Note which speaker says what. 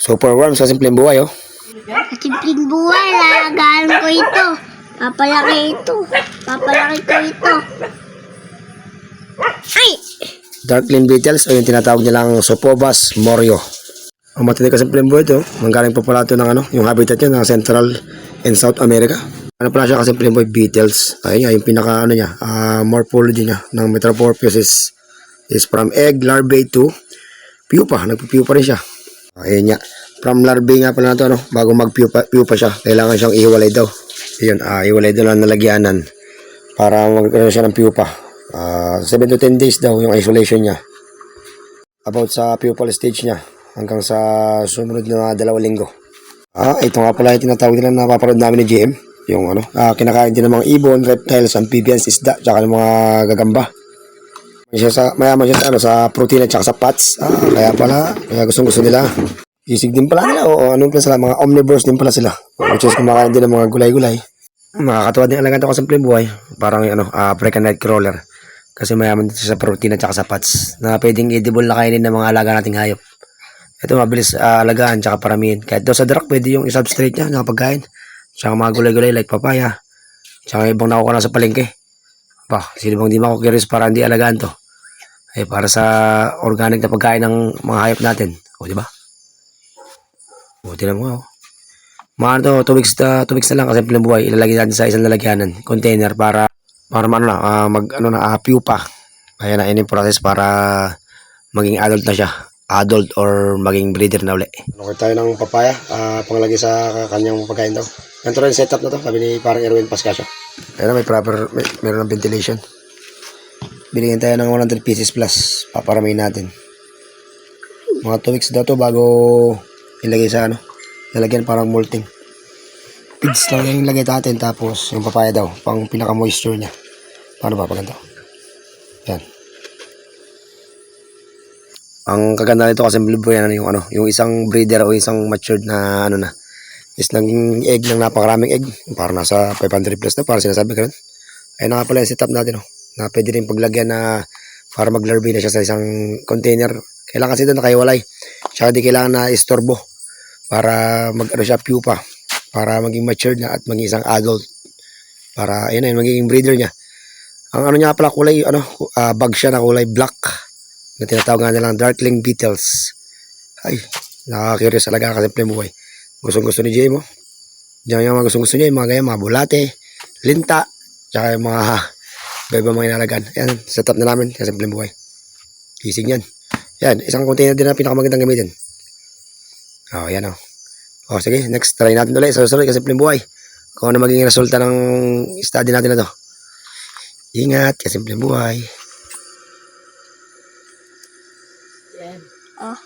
Speaker 1: Super worms sa simpleng buhay, oh.
Speaker 2: Sa simpleng buhay, lalagaan ko ito. Papalaki ito. Papalaki ko ito. Ay!
Speaker 1: Darkling beetles o yung tinatawag nilang Sopobas morio. Ang matindi kasi simpleng buhay ito, manggaling po pala ito ng yung habitat niya ng Central and South America. Ano pala siya kasi simpleng buhay, beetles. Ayun nga, yung pinaka niya, morphology niya ng Metroporpus is from egg larvae to pupa. Nagpupupa rin siya. Ayun nga. From larvae nga pala na ito, bago magpupa siya, kailangan siyang ihiwalay daw. Ayun, ihiwalay daw lang nalagyanan para magkaroon siya ng pupa. 7 to 10 days daw yung isolation niya. About sa pupal stage niya hanggang sa sumunod na 2 linggo. Ito nga pala yung tinatawag nila na napaparod namin ni GM. Yung kinakain din ng mga ibon, reptiles, amphibians, isda, tsaka ng mga gagamba. Mayaman siya sa protein at saka sa fats. Kaya gustong gusto nila. Sisig din pala nila o ano pala sila, mga omnivores din pala sila. Which is kumakain din ng mga gulay-gulay. Makakatuwa din alagaan ito kasi simpleng buhay. Parang African nightcrawler. Kasi mayaman dito sa protein at saka sa fats na pwedeng edible na kainin ng mga alaga nating hayop. Ito mabilis alagaan tsaka paramihin. Kahit daw sa darak pwede yung i-substrate niya ng pagkain. Tsaka mga gulay-gulay like papaya. Tsaka ibang nakuha na sa palengke. Sino bang di maku-curious para hindi alagaan to? Para sa organic na pagkain ng mga hayop natin. O diba? O tinan mo mga 2 weeks na lang kasi simpleng buhay. Ilalagay natin sa isang lalagyanan. Container para pupa. Ayan na, yung process para maging adult na siya. Adult or maging breeder na uli. Okay tayo ng papaya, panglagay sa kanyang pagkain daw. Ganito rin setup na to, sabi ni parang Erwin Pascasio. Ayan na, meron ng ventilation. Binigyan tayo ng 100 pieces plus, paparamihin natin. Mga 2 weeks daw to bago ilagay sa lalagyan parang molting. Pigs lang yung ilagay natin, tapos yung papaya daw, pang pinaka moisture niya. Paano ba pag ganito? Yan. Ang kaganda nito kasi yung isang breeder o isang matured na is naging egg ng napakaraming egg. Para nasa 500 plus na, para sinasabi ka rin. Ayun na nga pala yung setup natin, na pwede rin paglagyan na para maglarvae na siya sa isang container. Kailangan kasi doon nakahiwalay. Tsaka di kailangan na istorbo para siya pupa. Para maging matured na at maging isang adult. Para magiging breeder niya. Ang niya pala kulay, bag siya na kulay black. Na tinatawag nga nilang darkling beetles. Ay, nakaka-curious talaga kasi simpleng buhay. Gustong-gusto ni Jay mo. Diyan yung mga gustong-gusto niya, yung mga ganyan, mga bulate, linta, tsaka yung mga iba mga inalagan. Yan, setup na namin kasi simpleng buhay. Kising yan. Yan, isang container din na pinakamagandang gamitin. Yan sige, next try natin ulit sa susunod kasi simpleng buhay. Kung ano magiging resulta ng study natin na to. Ingat, kasi simpleng buhay.
Speaker 2: Oh.